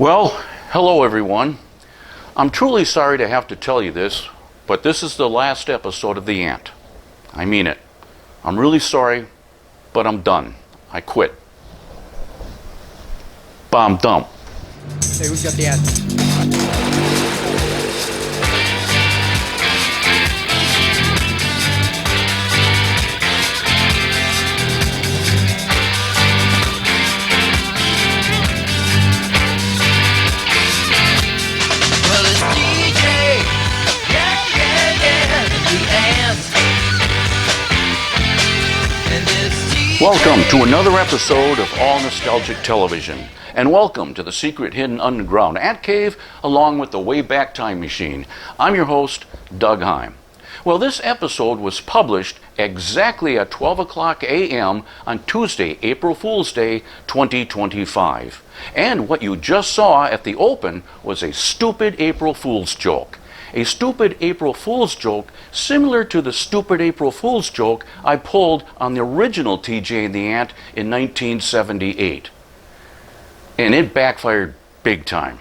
Well, hello everyone. I'm truly sorry to have to tell you this, but this is the last episode of The Ant. I mean it. I'm really sorry, but I'm done. I quit. Bomb dump. Hey, who's got the ant? Well, it's DJ. Yeah, the ant. And it's DJ. Welcome to another episode of All Nostalgic Television. And welcome to the secret hidden underground ant cave along with the Wayback Time Machine. I'm your host, Doug Heim. Well, this episode was published exactly at 12 o'clock a.m. on Tuesday, April Fool's Day, 2025. And what you just saw at the open was a stupid April Fool's joke. A stupid April Fool's joke similar to the stupid April Fool's joke I pulled on the original TJ and the Ant in 1978. And it backfired big time.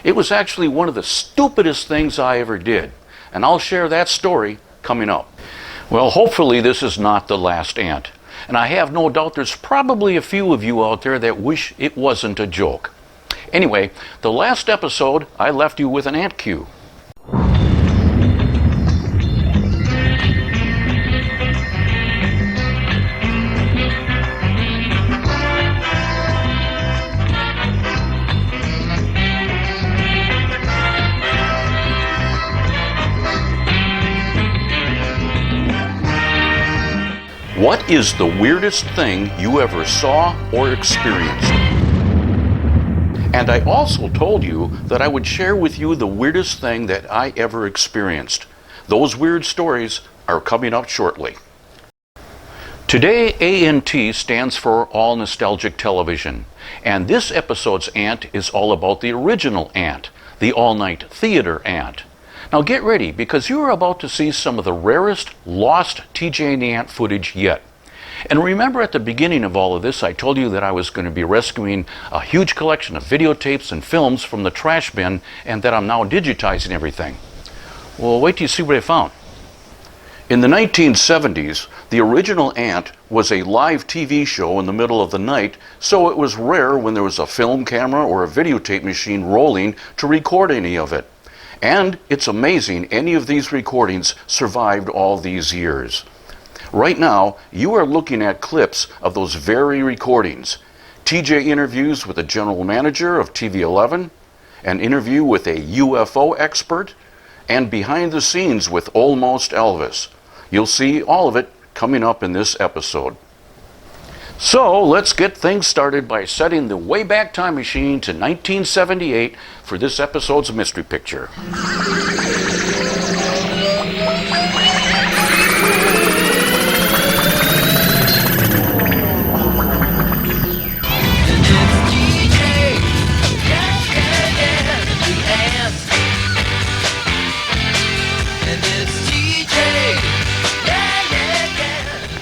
It was actually one of the stupidest things I ever did. And I'll share that story coming up. Well, hopefully this is not the last ant. And I have no doubt there's probably a few of you out there that wish it wasn't a joke. Anyway, the last episode I left you with an ant cue. What is the weirdest thing you ever saw or experienced? And I also told you that I would share with you the weirdest thing that I ever experienced. Those weird stories are coming up shortly. Today, ANT stands for All Nostalgic Television. And this episode's Ant is all about the original Ant, the all-night theater Ant. Now get ready, because you are about to see some of the rarest lost TJ and the Ant footage yet. And remember at the beginning of all of this, I told you that I was going to be rescuing a huge collection of videotapes and films from the trash bin, and that I'm now digitizing everything. Well, wait till you see what I found. In the 1970s, the original Ant was a live TV show in the middle of the night, so it was rare when there was a film camera or a videotape machine rolling to record any of it. And it's amazing any of these recordings survived all these years. Right now, you are looking at clips of those very recordings. TJ interviews with the general manager of TV11, an interview with a UFO expert, and behind the scenes with Almost Elvis. You'll see all of it coming up in this episode. So let's get things started by setting the Wayback Time Machine to 1978 for this episode's mystery picture.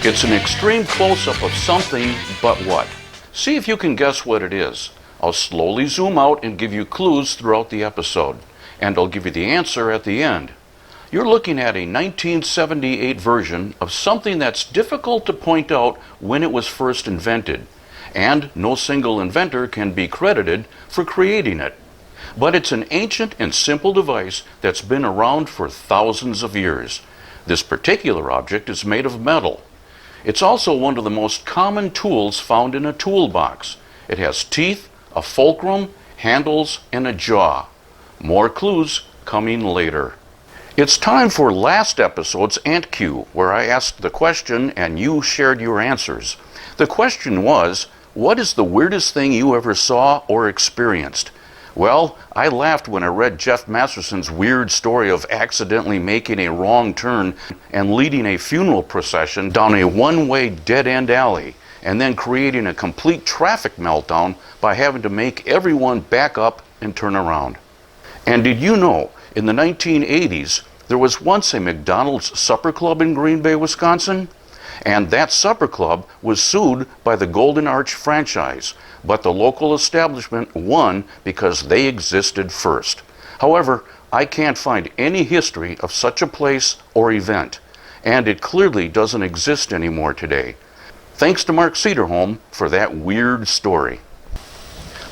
It's an extreme close-up of something, but what? See if you can guess what it is. I'll slowly zoom out and give you clues throughout the episode, and I'll give you the answer at the end. You're looking at a 1978 version of something that's difficult to point out when it was first invented, and no single inventor can be credited for creating it. But it's an ancient and simple device that's been around for thousands of years. This particular object is made of metal. It's also one of the most common tools found in a toolbox. It has teeth, a fulcrum, handles, and a jaw. More clues coming later. It's time for last episode's Ant Cue, where I asked the question and you shared your answers. The question was, what is the weirdest thing you ever saw or experienced? Well, I laughed when I read Jeff Masterson's weird story of accidentally making a wrong turn and leading a funeral procession down a one-way dead-end alley, and then creating a complete traffic meltdown by having to make everyone back up and turn around. And did you know, in the 1980s, there was once a McDonald's supper club in Green Bay, Wisconsin? And that supper club was sued by the Golden Arch franchise, but the local establishment won because they existed first. However, I can't find any history of such a place or event, and it clearly doesn't exist anymore today. Thanks to Mark Cederholm for that weird story.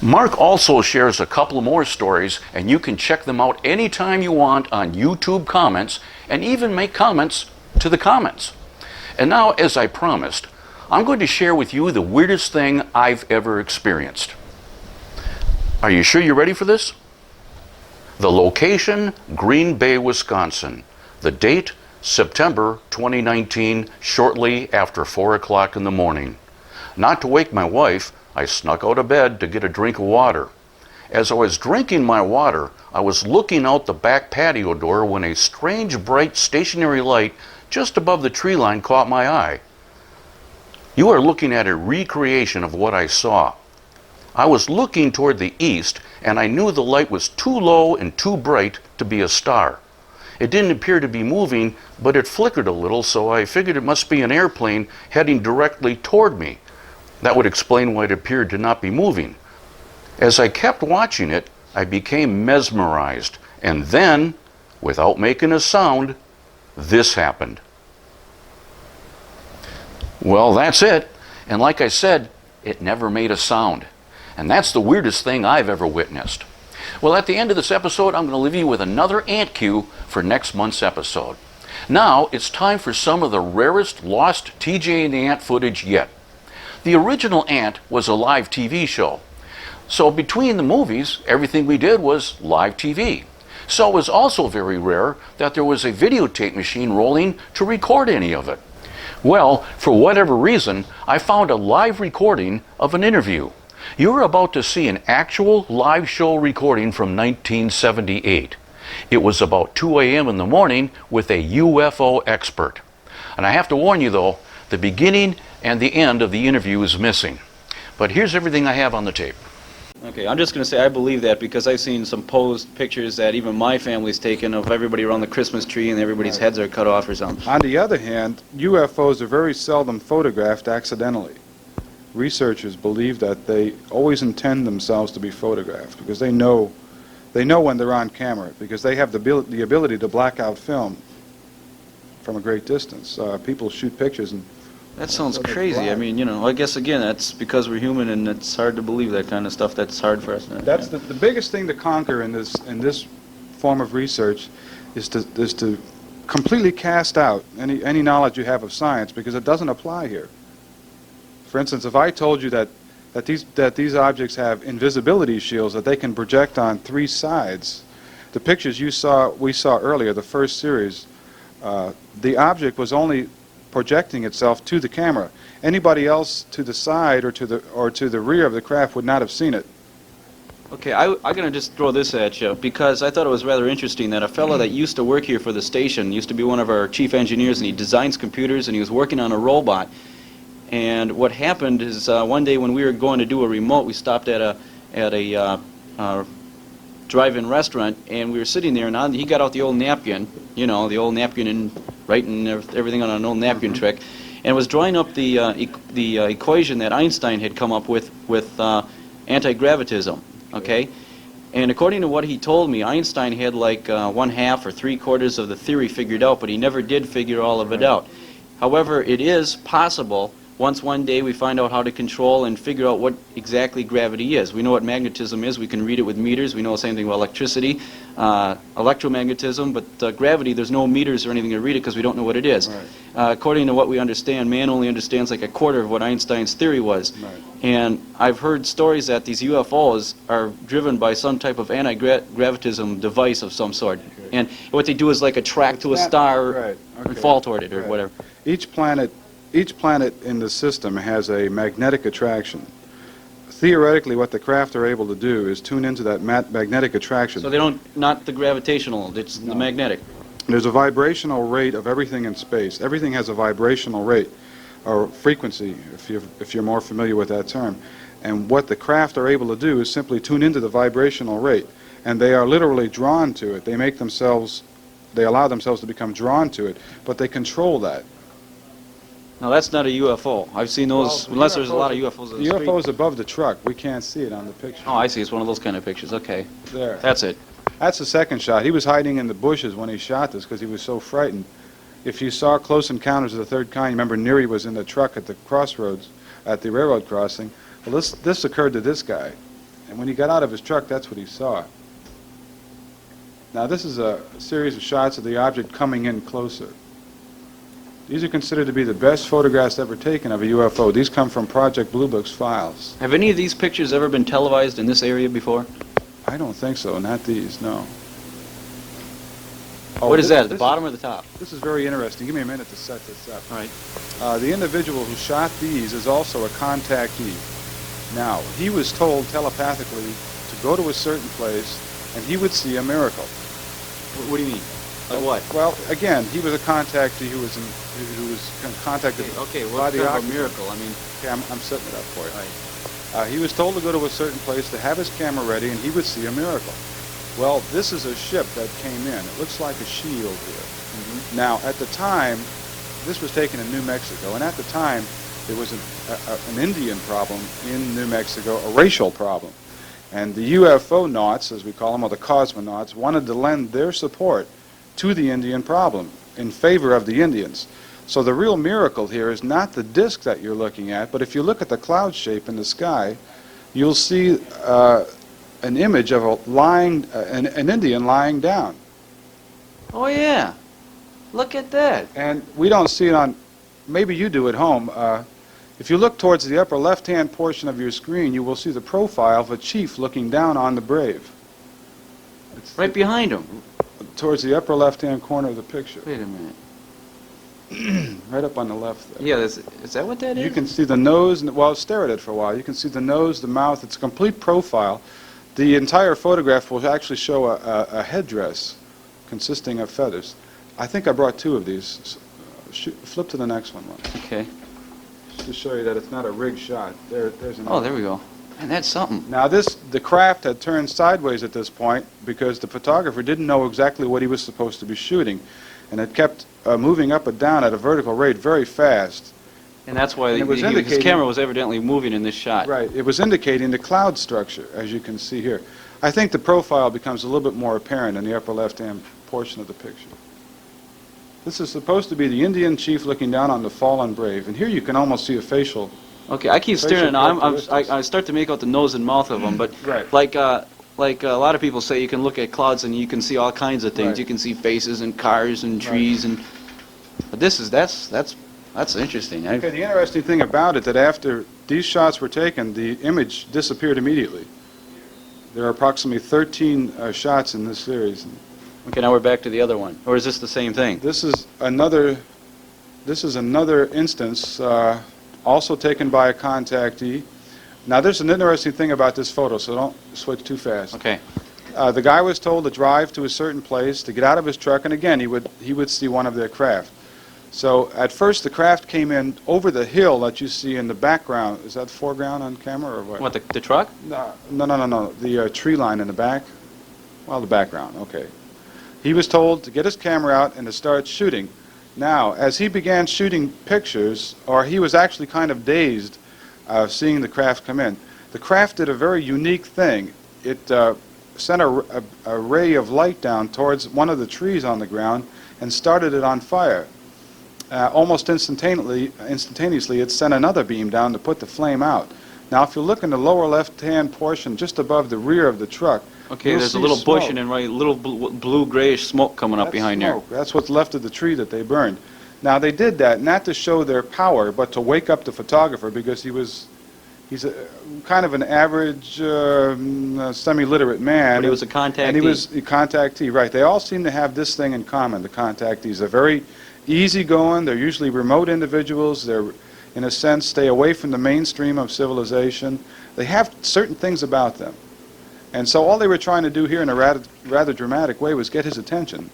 Mark also shares a couple more stories, and you can check them out anytime you want on YouTube comments, and even make comments to the comments. And now, as I promised, I'm going to share with you the weirdest thing I've ever experienced. Are you sure you're ready for this? The location, Green Bay, Wisconsin. The date, September 2019, shortly after 4 o'clock in the morning. Not to wake my wife, I snuck out of bed to get a drink of water. As I was drinking my water, I was looking out the back patio door when a strange bright stationary light just above the tree line caught my eye. You are looking at a recreation of what I saw. I was looking toward the east, and I knew the light was too low and too bright to be a star. It didn't appear to be moving, but it flickered a little, so I figured it must be an airplane heading directly toward me. That would explain why it appeared to not be moving. As I kept watching it, I became mesmerized, and then, without making a sound, this happened. Well, that's it. And like I said, it never made a sound. And that's the weirdest thing I've ever witnessed. Well, at the end of this episode, I'm going to leave you with another ant cue for next month's episode. Now, it's time for some of the rarest lost TJ and the Ant footage yet. The original Ant was a live TV show. So between the movies, everything we did was live TV. So it was also very rare that there was a videotape machine rolling to record any of it. Well, for whatever reason, I found a live recording of an interview. You're about to see an actual live show recording from 1978. It was about 2 a.m. in the morning with a UFO expert. And I have to warn you though, the beginning and the end of the interview is missing. But here's everything I have on the tape. Okay, I'm just going to say I believe that because I've seen some posed pictures that even my family's taken of everybody around the Christmas tree and everybody's heads are cut off or something. On the other hand, UFOs are very seldom photographed accidentally. Researchers believe that they always intend themselves to be photographed because they know when they're on camera, because they have the ability to black out film from a great distance. People shoot pictures and That sounds crazy. I mean, you know, I guess again that's because we're human and it's hard to believe that kind of stuff. That's hard for us. that's the biggest thing to conquer in this form of research is to completely cast out any knowledge you have of science, because it doesn't apply here. For instance, if I told you that these objects have invisibility shields that they can project on 3 sides, the pictures we saw earlier, the first series, the object was only projecting itself to the camera. Anybody else to the side or to the rear of the craft would not have seen it. Okay, I'm going to just throw this at you because I thought it was rather interesting that a fellow that used to work here for the station, used to be one of our chief engineers, and he designs computers and he was working on a robot. And what happened is one day when we were going to do a remote, we stopped at a drive-in restaurant, and we were sitting there, and he got out the old napkin, you know, the old napkin and writing everything on an old napkin trick, and was drawing up the equation that Einstein had come up with anti-gravitism. Okay, and according to what he told me, Einstein had like 1/2 or 3/4 of the theory figured out, but he never did figure all of it out. However, it is possible. Once one day we find out how to control and figure out what exactly gravity is. We know what magnetism is. We can read it with meters. We know the same thing about electricity, electromagnetism, but gravity, there's no meters or anything to read it because we don't know what it is. Right. According to what we understand, man only understands like 1/4 of what Einstein's theory was. Right. And I've heard stories that these UFOs are driven by some type of anti-gravitism device of some sort. Okay. And what they do is like attract to a star Right. and Okay. fall toward it or Right. whatever. Each planet in the system has a magnetic attraction. Theoretically, what the craft are able to do is tune into that magnetic attraction. So they don't, not the gravitational, it's the magnetic. There's a vibrational rate of everything in space. Everything has a vibrational rate, or frequency, if you're more familiar with that term. And what the craft are able to do is simply tune into the vibrational rate. And they are literally drawn to it. They allow themselves to become drawn to it, but they control that. Now that's not a UFO. I've seen those, Well, unless there's a lot of UFOs UFOs The in the street. UFO is above the truck. We can't see it on the picture. Oh, I see. It's one of those kind of pictures. Okay. There. That's it. That's the second shot. He was hiding in the bushes when he shot this because he was so frightened. If you saw Close Encounters of the Third Kind, remember Neary was in the truck at the crossroads, at the railroad crossing. Well, this occurred to this guy. And when he got out of his truck, that's what he saw. Now, this is a series of shots of the object coming in closer. These are considered to be the best photographs ever taken of a UFO. These come from Project Blue Book's files. Have any of these pictures ever been televised in this area before? I don't think so, not these, no. What is that, at the this bottom or the top? This is very interesting. Give me a minute to set this up. All right. The individual who shot these is also a contactee. Now, he was told telepathically to go to a certain place and he would see a miracle. What do you mean? Like what? Well, again, he was a contactee who was contacted Okay, by what's the kind of a occupant. miracle? I mean, Okay, I'm setting it up for you. all right. He was told to go to a certain place to have his camera ready and he would see a miracle. Well, this is a ship that came in. It looks like a shield here. Mm-hmm. Now, at the time, this was taken in New Mexico, and at the time, there was an Indian problem in New Mexico, a racial problem. And the UFO nauts, as we call them, or the cosmonauts, wanted to lend their support to the Indian problem in favor of the Indians. So the real miracle here is not the disk that you're looking at, but if you look at the cloud shape in the sky, you'll see an image of an Indian lying down. Oh, yeah. Look at that. And we don't see it on, maybe you do at home. If you look towards the upper left-hand portion of your screen, you will see the profile of a chief looking down on the brave. It's Right behind him. towards the upper left-hand corner of the picture. Wait a minute. Right up on the left there. Yeah, is that what that is? You can see the nose, well, stare at it for a while. You can see the nose, the mouth. It's a complete profile. The entire photograph will actually show a headdress consisting of feathers. I think I brought two of these. Flip to the next one, Ron, Okay. to show you that it's not a rigged shot. There's another. Oh, there we go. And that's something. Now the craft had turned sideways at this point because the photographer didn't know exactly what he was supposed to be shooting. And it kept moving up and down at a vertical rate very fast. And that's why And it was his indicating- camera was evidently moving in this shot. Right, it was indicating the cloud structure, as you can see here. I think the profile becomes a little bit more apparent in the upper left-hand portion of the picture. This is supposed to be the Indian chief looking down on the fallen brave. And here you can almost see a facial. Okay, I keep Facial staring. Now, characteristics. I start to make out the nose and mouth of them, but Right. like a lot of people say, you can look at clouds and you can see all kinds of things. Right. You can see faces and cars and trees and. But that's interesting. Okay, the interesting thing about it that after these shots were taken, the image disappeared immediately. There are approximately 13 shots in this series. Okay, now we're back to the other one. Or is this the same thing? This is another instance, also taken by a contactee. Now, there's an interesting thing about this photo, so don't switch too fast. Okay. The guy was told to drive to a certain place, to get out of his truck, and again, he would see one of their craft. So at first, the craft came in over the hill that you see in the background. Is that foreground on camera or what? What, the truck? No. The tree line in the back. Well, the background. Okay. He was told to get his camera out and to start shooting. Now, as he began shooting pictures, or he was actually kind of dazed seeing the craft come in, the craft did a very unique thing. It sent a ray of light down towards one of the trees on the ground and started it on fire. Almost instantaneously, it sent another beam down to put the flame out. Now, if you look in the lower left-hand portion, just above the rear of the truck, Okay, you'll there's a see little bush smoke. and then right, little blue grayish smoke coming up That's behind smoke. That's what's left of the tree that they burned. Now, they did that not to show their power, but to wake up the photographer because he's a kind of an average semi-literate man. But he was a contactee. And he was a contactee, right. They all seem to have this thing in common, the contactees. They're very easygoing. They're usually remote individuals. They're, in a sense, stay away from the mainstream of civilization. They have certain things about them. And so all they were trying to do here in a rather dramatic way was get his attention.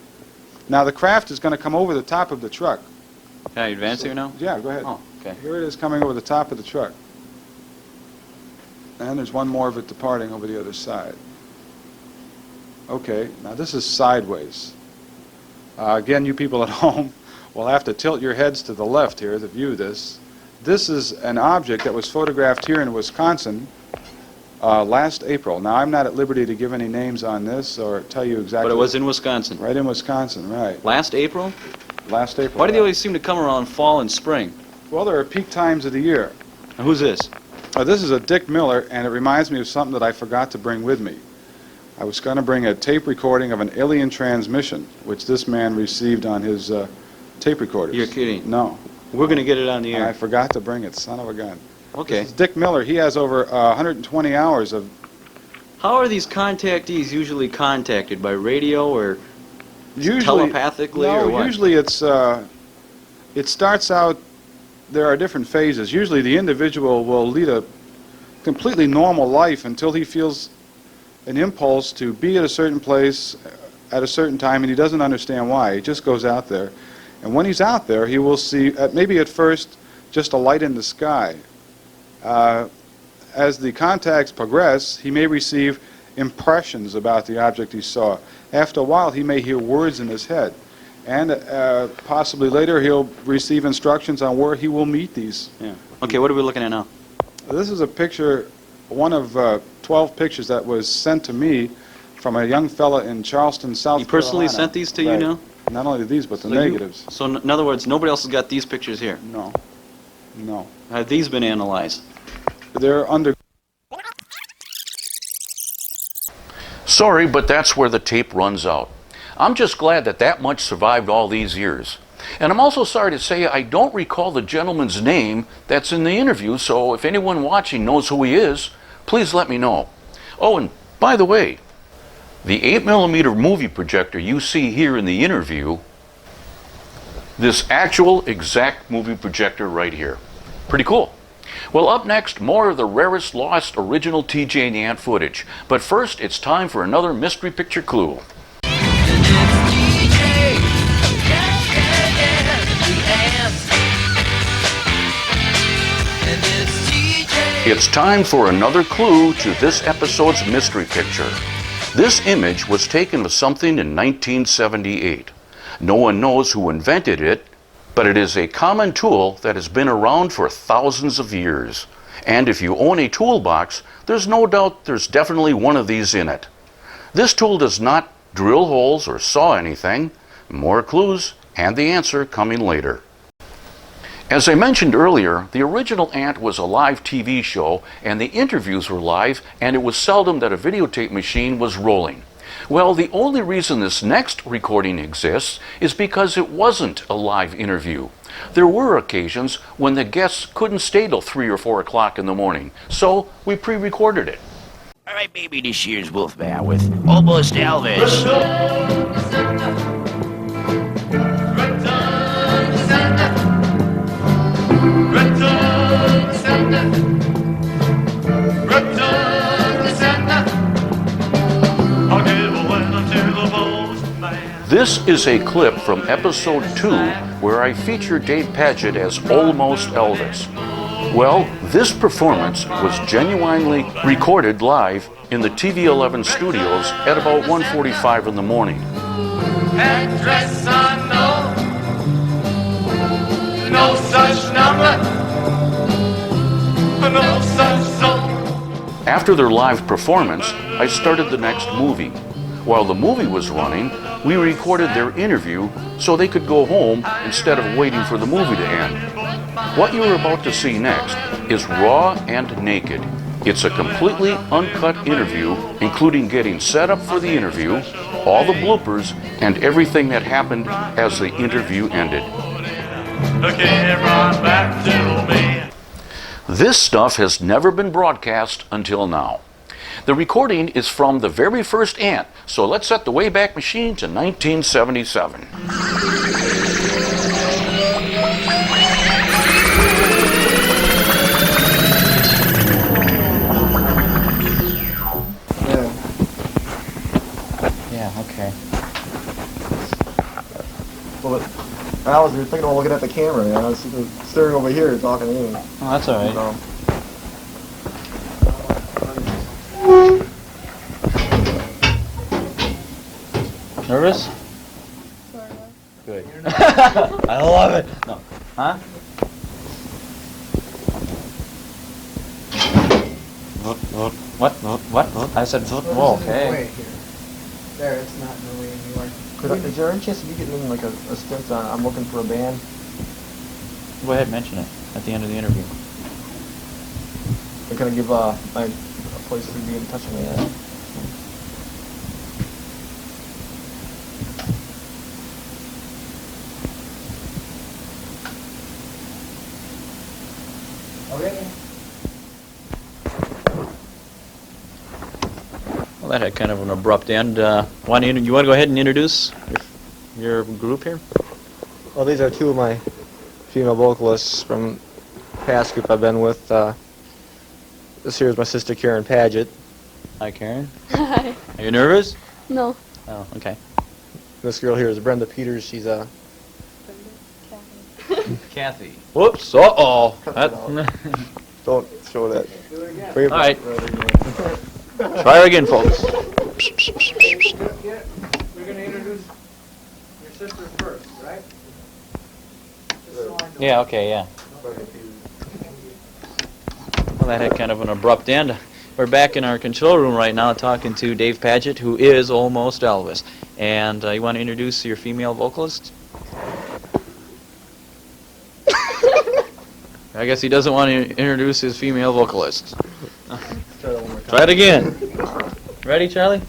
Now, the craft is going to come over the top of the truck. Can I advance here now? Yeah, go ahead. Oh, okay. Here it is coming over the top of the truck. And there's one more of it departing over the other side. Okay, now this is sideways. Again, you people at home, We'll have to tilt your heads to the left here to view this. This is an object that was photographed here in Wisconsin last April. Now, I'm not at liberty to give any names on this or tell you exactly. But it was in Wisconsin. Right in Wisconsin, right. Last April? Last April. Why do they always seem to come around fall and spring? Well, there are peak times of the year. Now, who's this? This is a Dick Miller, and it reminds me of something that I forgot to bring with me. I was going to bring a tape recording of an alien transmission, which this man received on his tape recorders. You're kidding. No. We're going to get it on the I air. forgot to bring it, son of a gun. Okay. This is Dick Miller. He has over 120 hours of... How are these contactees usually contacted? By radio or Usually, telepathically no, or what? usually it's, it starts out, there are different phases. Usually the individual will lead a completely normal life until he feels an impulse to be at a certain place at a certain time, and he doesn't understand why. He just goes out there. And when he's out there, he will see, maybe at first, just a light in the sky. As the contacts progress, he may receive impressions about the object he saw. After a while, he may hear words in his head. And possibly later, he'll receive instructions on where he will meet these. Yeah. Okay, what are we looking at now? This is a picture, one of 12 pictures that was sent to me from a young fella in Charleston, South Carolina. He personally sent these to you now? Not only these, but the So you- negatives. So in other words, nobody else has got these pictures here. No. No. Have these been analyzed? They're under... Sorry, but that's where the tape runs out. I'm just glad that that much survived all these years. And I'm also sorry to say I don't recall the gentleman's name that's in the interview, so if anyone watching knows who he is, please let me know. Oh, and by the way, the 8mm movie projector you see here in the interview, this actual exact movie projector right here. Pretty cool. Well, up next, more of the rarest lost original TJ and the Ant footage. But first, it's time for another mystery picture clue. It's time for another clue to this episode's mystery picture. This image was taken of something in 1978. No one knows who invented it, but it is a common tool that has been around for thousands of years. And if you own a toolbox, there's no doubt there's definitely one of these in it. This tool does not drill holes or saw anything. More clues and the answer coming later. As I mentioned earlier, the original Ant was a live TV show, and the interviews were live, and it was seldom that a videotape machine was rolling. Well, the only reason this next recording exists is because it wasn't a live interview. There were occasions when the guests couldn't stay till 3 or 4 o'clock in the morning, so we pre-recorded it. All right, baby, this year's Wolfman with Almost Elvis. This is a clip from episode 2 where I feature Dave Paget as Almost Elvis. Well, this performance was genuinely recorded live in the TV11 studios at about 1:45 in the morning. Address unknown. No such number. No such zone. After their live performance, I started the next movie. While the movie was running, we recorded their interview so they could go home instead of waiting for the movie to end. What you're about to see next is raw and naked. It's a completely uncut interview, including getting set up for the interview, all the bloopers, and everything that happened as the interview ended. Came right back to me. This stuff has never been broadcast until now. The recording is from the very first Ant, so let's set the Wayback Machine to 1977. Yeah, okay. Well, I was thinking of looking at the camera, and I was staring over here talking to you. Oh, that's all right. So, Nervous? Good. I love it. No. Huh? What? I said, whoa, okay. There, it's not in the way anymore. Is there any chance of you getting in like a stint on I'm looking for a band? Go ahead, mention it at the end of the interview. They're gonna give my a place to be in touch with me at. Okay. Well, that had kind of an abrupt end. You want to go ahead and introduce your group here? Well, these are two of my female vocalists from past group I've been with. This here is my sister Karen Paget. Hi, Karen. Hi. Are you nervous? No. Oh, okay. This girl here is Brenda Peters. She's Kathy. Whoops. Uh-oh. Cut that don't show that. Do it again. Bring it All right. back. Try her again, folks. We're going to introduce your sister first, right? Just so I know. Yeah, okay, yeah. Well, that had kind of an abrupt end. We're back in our control room right now talking to Dave Paget, who is almost Elvis. And you want to introduce your female vocalist? I guess he doesn't want to introduce his female vocalist. Try it again. Ready, Charlie?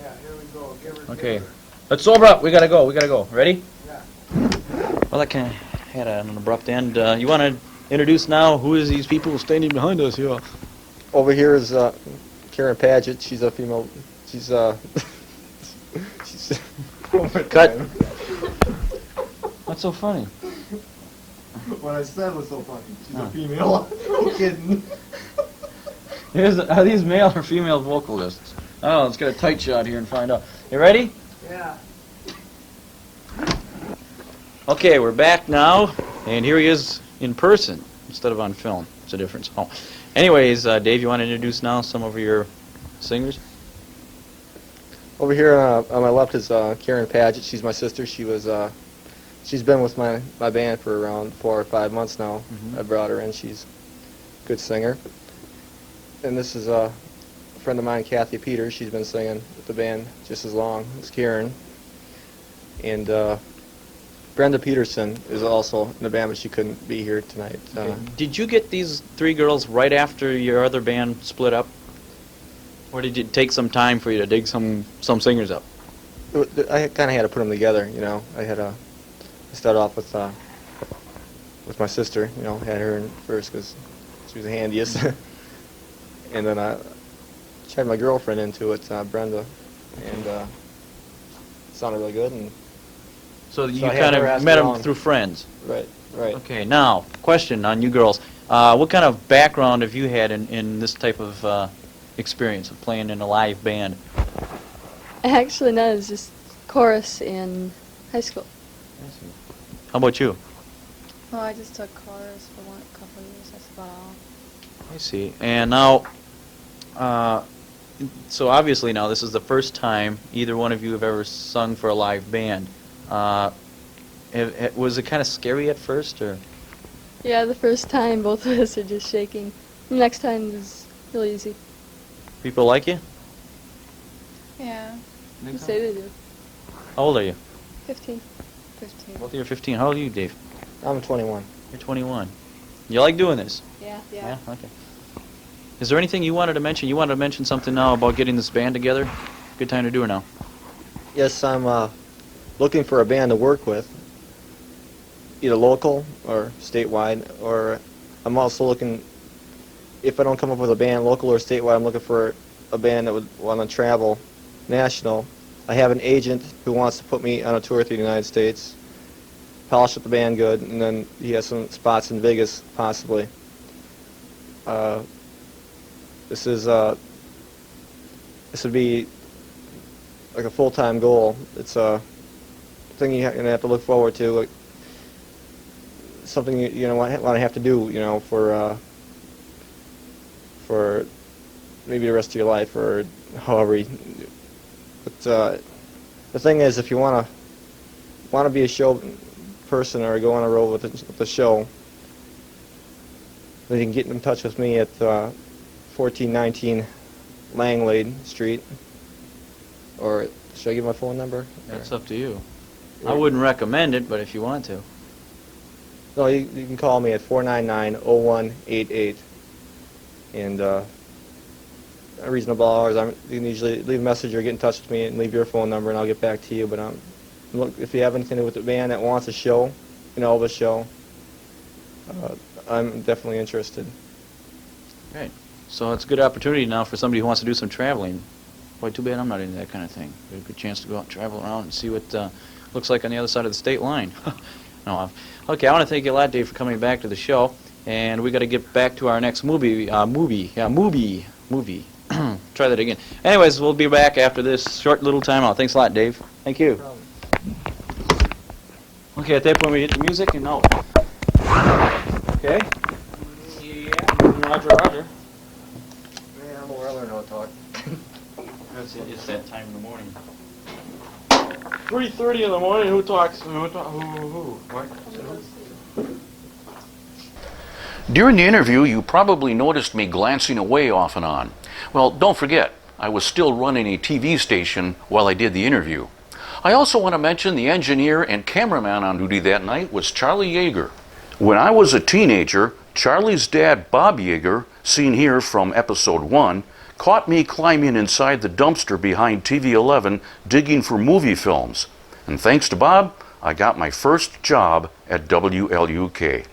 Yeah, here we go. Give her, Okay. Let's sober up. We gotta go. Ready? Yeah. Well, that kind of had an abrupt end. You want to introduce now who is these people standing behind us here? Over here is Karen Paget. She's a female. She's she's. Oh my Cut. God. What's so funny? What I said was so funny. She's a female. No kidding. Are these male or female vocalists? Oh, let's get a tight shot here and find out. You ready? Yeah. Okay, we're back now, and here he is in person instead of on film. It's a difference. Oh, anyways, Dave, you want to introduce now some of your singers? Over here on my left is Karen Paget. She's my sister. She's been with my band for around 4 or 5 months now. Mhm. I brought her in. She's a good singer. And this is a friend of mine, Kathy Peters. She's been singing with the band just as long as Karen. And Brenda Peterson is also in the band, but she couldn't be here tonight. Did you get these three girls right after your other band split up? Or did it take some time for you to dig some singers up? I kind of had to put them together, you know. I started off with my sister, you know, had her in first because she was the handiest. And then I tried my girlfriend into it, Brenda, and it sounded really good. And So you I had kind her of ask met them along. through friends. right. Okay, now, question on you girls. What kind of background have you had in this type of experience of playing in a live band? Actually, no, it's just chorus in high school. How about you? Well, I just took chorus for a couple of years. That's about all. I see. And now, so obviously now this is the first time either one of you have ever sung for a live band. Was it kind of scary at first, or? Yeah, the first time both of us are just shaking. The next time is really easy. People like you? Yeah. You say they do. How old are you? 15. 15. Both of you are 15. How old are you, Dave? I'm 21. You're 21. You like doing this? Yeah. Okay. Is there anything you wanted to mention? You wanted to mention something now about getting this band together? Good time to do it now. Yes, I'm looking for a band to work with, either local or statewide, or I'm also looking, if I don't come up with a band local or statewide, I'm looking for a band that would want to travel national. I have an agent who wants to put me on a tour through the United States, polish up the band good, and then he has some spots in Vegas, possibly. This would be like a full-time goal. It's a thing you're going to have to look forward to, like something you know want to have to do, you know, for maybe the rest of your life or however. But The thing is, if you want to be a show person or go on a road with the show, then you can get in touch with me at 1419 Langlade Street. Or should I give my phone number? That's up to you. I wouldn't recommend it, but if you want to. No, you can call me at 499-0188. And reasonable hours. You can usually leave a message or get in touch with me and leave your phone number, and I'll get back to you. But look, if you have anything with the band that wants a show, an Elvis show, I'm definitely interested. Great. So it's a good opportunity now for somebody who wants to do some traveling. Boy, too bad I'm not into that kind of thing. Get a good chance to go out and travel around and see what looks like on the other side of the state line. No, okay, I want to thank you a lot, Dave, for coming back to the show. And we got to get back to our next movie. Movie. Try that again. Anyways, we'll be back after this short little time out. Thanks a lot, Dave. Thank you. Okay, at that point we hit the music and out. Okay? Yeah. Roger. Man, I'm aware I learned how to talk. That's it. It's that time in the morning. 3:30 in the morning. Who talks? Who? What? During the interview, you probably noticed me glancing away off and on. Well, don't forget, I was still running a TV station while I did the interview. I also want to mention the engineer and cameraman on duty that night was Charlie Yeager. When I was a teenager, Charlie's dad, Bob Yeager, seen here from episode 1, caught me climbing inside the dumpster behind TV 11 digging for movie films. And thanks to Bob, I got my first job at WLUK.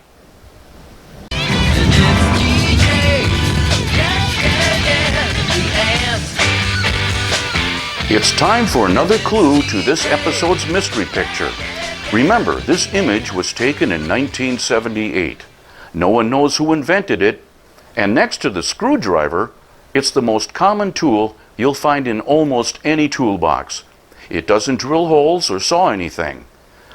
It's time for another clue to this episode's mystery picture. Remember, this image was taken in 1978. No one knows who invented it, and next to the screwdriver, it's the most common tool you'll find in almost any toolbox. It doesn't drill holes or saw anything.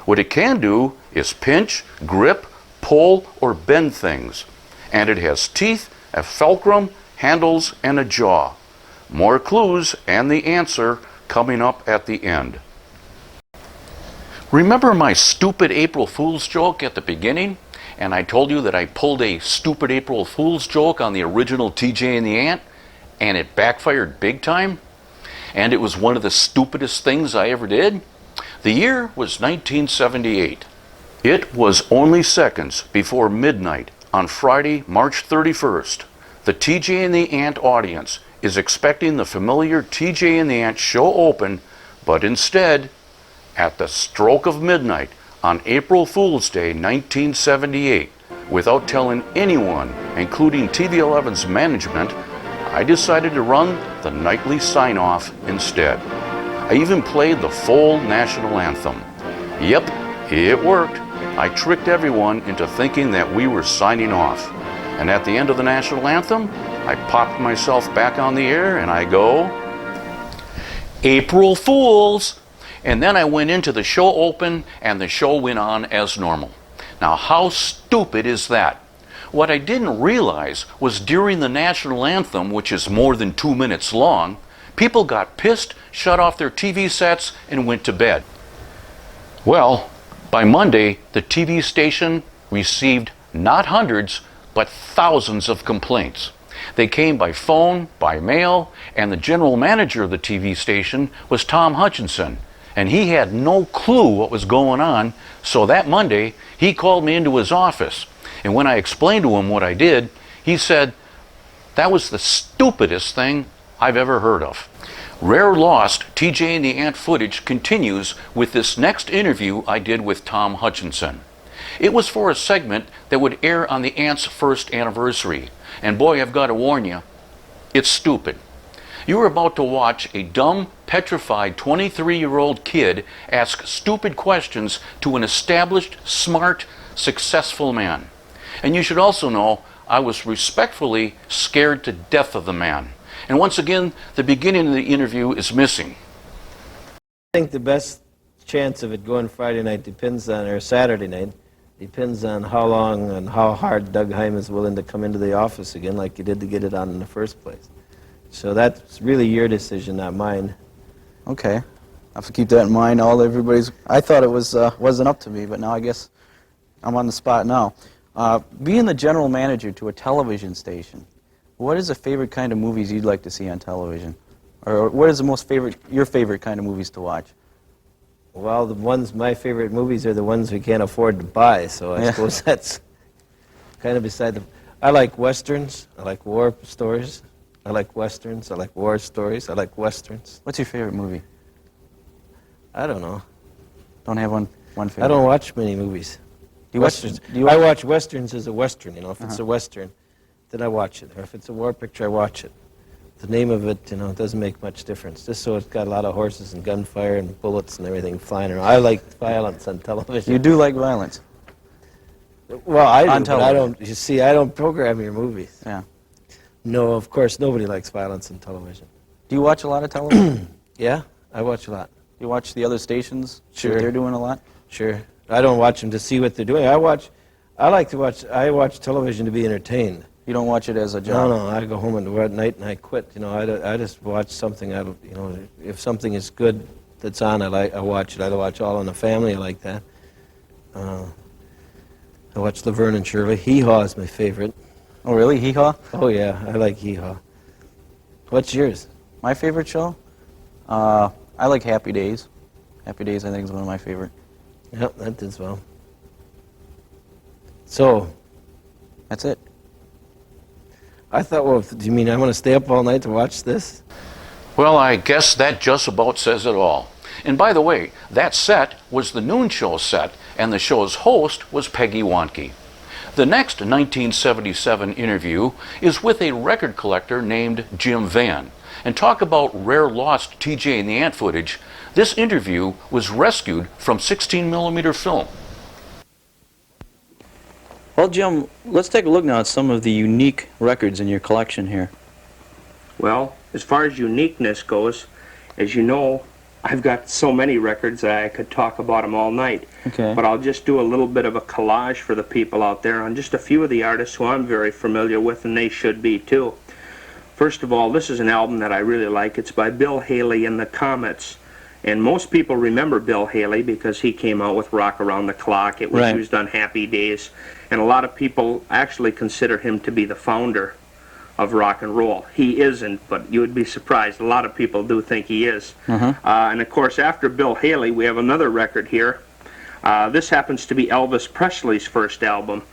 What it can do is pinch, grip, pull, or bend things. And it has teeth, a fulcrum, handles, and a jaw. More clues and the answer coming up at the end. Remember my stupid April Fool's joke at the beginning? And I told you that I pulled a stupid April Fool's joke on the original TJ and the Ant, and it backfired big time? And it was one of the stupidest things I ever did? The year was 1978. It was only seconds before midnight on Friday, March 31st. The TJ and the Ant audience is expecting the familiar TJ and the Ant show open, but instead, at the stroke of midnight on April Fool's Day 1978, without telling anyone, including TV 11's management, I decided to run the nightly sign-off instead. I even played the full national anthem. Yep, it worked. I tricked everyone into thinking that we were signing off. And at the end of the national anthem, I popped myself back on the air and I go, April Fools! And then I went into the show open and the show went on as normal. Now how stupid is that? What I didn't realize was during the national anthem, which is more than 2 minutes long, people got pissed, shut off their TV sets, and went to bed. Well, by Monday, the TV station received not hundreds, but thousands of complaints. They came by phone, by mail, and the general manager of the TV station was Tom Hutchinson, and he had no clue what was going on, so that Monday, he called me into his office. And when I explained to him what I did, he said, that was the stupidest thing I've ever heard of. Rare Lost TJ and the Ant footage continues with this next interview I did with Tom Hutchinson. It was for a segment that would air on the Ant's first anniversary. And boy, I've got to warn you, it's stupid. You are about to watch a dumb, petrified 23-year-old kid ask stupid questions to an established, smart, successful man. And you should also know I was respectfully scared to death of the man. And once again, the beginning of the interview is missing. I think the best chance of it going Friday night depends on, or Saturday night, depends on how long and how hard Doug Heim is willing to come into the office again like he did to get it on in the first place. So that's really your decision, not mine. Okay. have to keep that in mind. I thought it wasn't up to me, but now I guess I'm on the spot now. Being the general manager to a television station, what is the favorite kind of movies you'd like to see on television? Or what is your favorite kind of movies to watch? Well, my favorite movies are the ones we can't afford to buy, so I suppose that's kind of beside the... I like Westerns. I like war stories. I like Westerns. I like war stories. I like Westerns. What's your favorite movie? I don't know. Don't have one favorite? I don't watch many movies. Westerns. I watch Westerns as a Western, you know. If it's a Western, then I watch it. Or if it's a war picture, I watch it. The name of it, you know, doesn't make much difference. Just so it's got a lot of horses and gunfire and bullets and everything flying around. I like violence on television. You do like violence? Well, I do, on but I don't. You see, I don't program your movies. Yeah. No, of course, nobody likes violence on television. Do you watch a lot of television? Yeah, I watch a lot. You watch the other stations? Sure. See what they're doing a lot? Sure. I don't watch them to see what they're doing. I watch television to be entertained. You don't watch it as a job? No, I go home at night and I quit. You know, I just watch something. You know, if something is good that's on, I watch it. I watch All in the Family. I like that. I watch Laverne and Shirley. Hee Haw is my favorite. Oh, really? Hee Haw? Oh yeah, I like Hee Haw. What's yours? My favorite show? I like Happy Days. Happy Days, I think, is one of my favorite. Yep, that does well. So, that's it. I thought, well, do you mean I want to stay up all night to watch this? Well, I guess that just about says it all. And by the way, that set was the noon show set, and the show's host was Peggy Wanke. The next 1977 interview is with a record collector named Jim Van. And talk about rare lost TJ and the Ant footage, this interview was rescued from 16mm film. Well, Jim, let's take a look now at some of the unique records in your collection here. Well, as far as uniqueness goes, as you know, I've got so many records that I could talk about them all night. Okay. But I'll just do a little bit of a collage for the people out there on just a few of the artists who I'm very familiar with, and they should be too. First of all, this is an album that I really like. It's by Bill Haley and the Comets. And most people remember Bill Haley because he came out with Rock Around the Clock. It was used on Happy Days. And a lot of people actually consider him to be the founder of rock and roll. He isn't, but you would be surprised. A lot of people do think he is. And of course, after Bill Haley, we have another record here. This happens to be Elvis Presley's first album,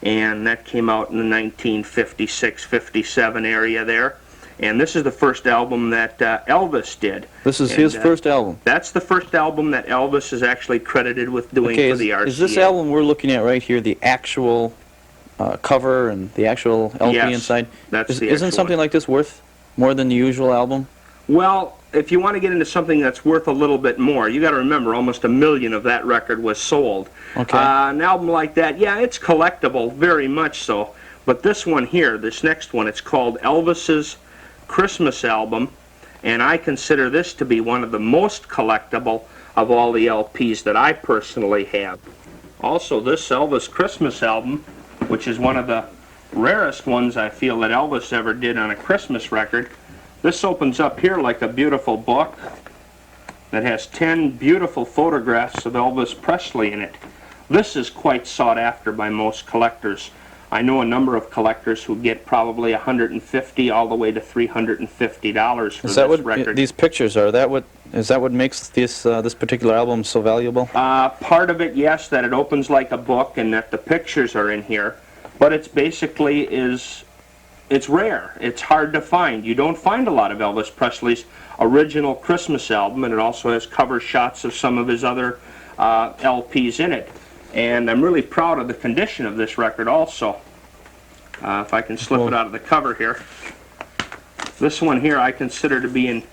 and that came out in the 1956-57 area there. And this is the first album that Elvis did. This is his first album? That's the first album that Elvis is actually credited with doing for the RCA. Is this album we're looking at right here the actual cover and the actual LP inside? That's the Isn't something like this worth more than the usual album? Well, if you want to get into something that's worth a little bit more, you got to remember almost 1 million of that record was sold. Okay. An album like that, yeah, it's collectible, very much so. But this one here, this next one, it's called Elvis's Christmas Album, and I consider this to be one of the most collectible of all the LPs that I personally have. Also, this Elvis Christmas album, which is one of the rarest ones I feel that Elvis ever did on a Christmas record, this opens up here like a beautiful book that has 10 beautiful photographs of Elvis Presley in it. This is quite sought after by most collectors. I know a number of collectors who get probably $150 all the way to $350 for this record. These pictures are? Is that what makes this this particular album so valuable? Part of it, yes, that it opens like a book and that the pictures are in here. But it's basically it's rare. It's hard to find. You don't find a lot of Elvis Presley's original Christmas album, and it also has cover shots of some of his other LPs in it. And I'm really proud of the condition of this record also. If I can slip it out of the cover here. This one here I consider to be in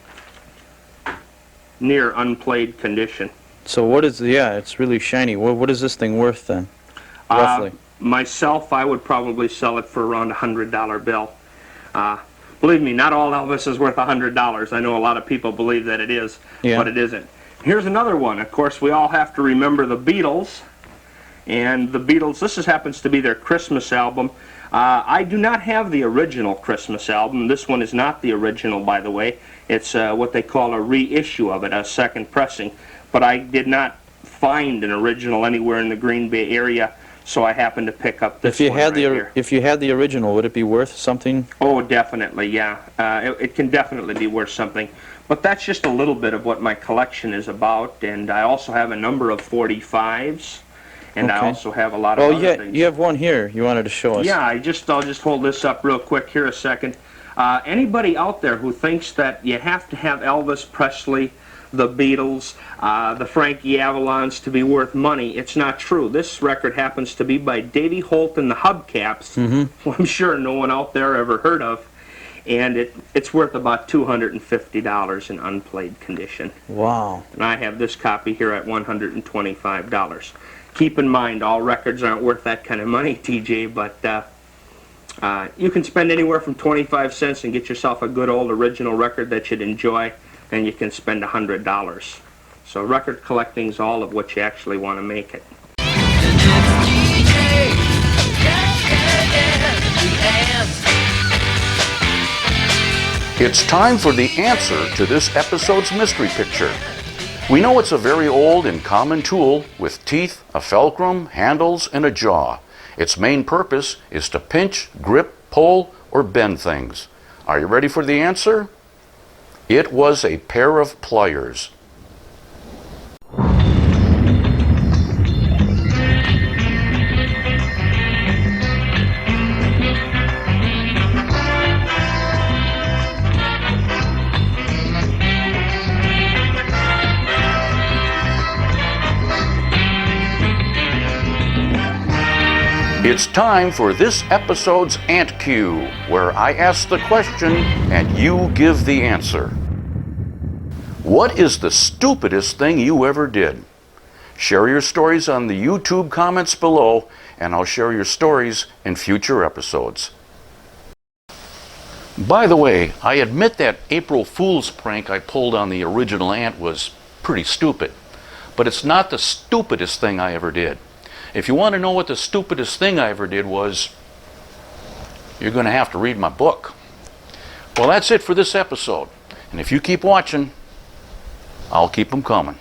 near unplayed condition. So what is, it's really shiny. What is this thing worth then, roughly? Myself, I would probably sell it for around a $100 bill. Believe me, not all Elvis is worth $100. I know a lot of people believe that it is, but it isn't. Here's another one. Of course, we all have to remember the Beatles. And the Beatles, happens to be their Christmas album. I do not have the original Christmas album. This one is not the original, by the way. It's what they call a reissue of it, a second pressing. But I did not find an original anywhere in the Green Bay area, so I happened to pick up this one right here. If you had the original, would it be worth something? Oh, definitely, yeah. It can definitely be worth something. But that's just a little bit of what my collection is about, and I also have a number of 45s, and I also have a lot of other things. You have one here you wanted to show us. Yeah, I'll just hold this up real quick here a second. Anybody out there who thinks that you have to have Elvis Presley, the Beatles, the Frankie Avalons to be worth money, it's not true. This record happens to be by Davey Holt and the Hubcaps, who I'm sure no one out there ever heard of, and it's worth about $250 in unplayed condition. Wow. And I have this copy here at $125. Keep in mind, all records aren't worth that kind of money, TJ, but you can spend anywhere from 25 cents and get yourself a good old original record that you'd enjoy, and you can spend $100. So record collecting's all of what you actually want to make it. It's time for the answer to this episode's mystery picture. We know it's a very old and common tool with teeth, a fulcrum, handles, and a jaw. Its main purpose is to pinch, grip, pull, or bend things. Are you ready for the answer? It was a pair of pliers. It's time for this episode's Ant Cue, where I ask the question and you give the answer. What is the stupidest thing you ever did? Share your stories on the YouTube comments below, and I'll share your stories in future episodes. By the way, I admit that April Fool's prank I pulled on the original ant was pretty stupid, but it's not the stupidest thing I ever did. If you want to know what the stupidest thing I ever did was, you're going to have to read my book. Well, that's it for this episode. And if you keep watching, I'll keep them coming.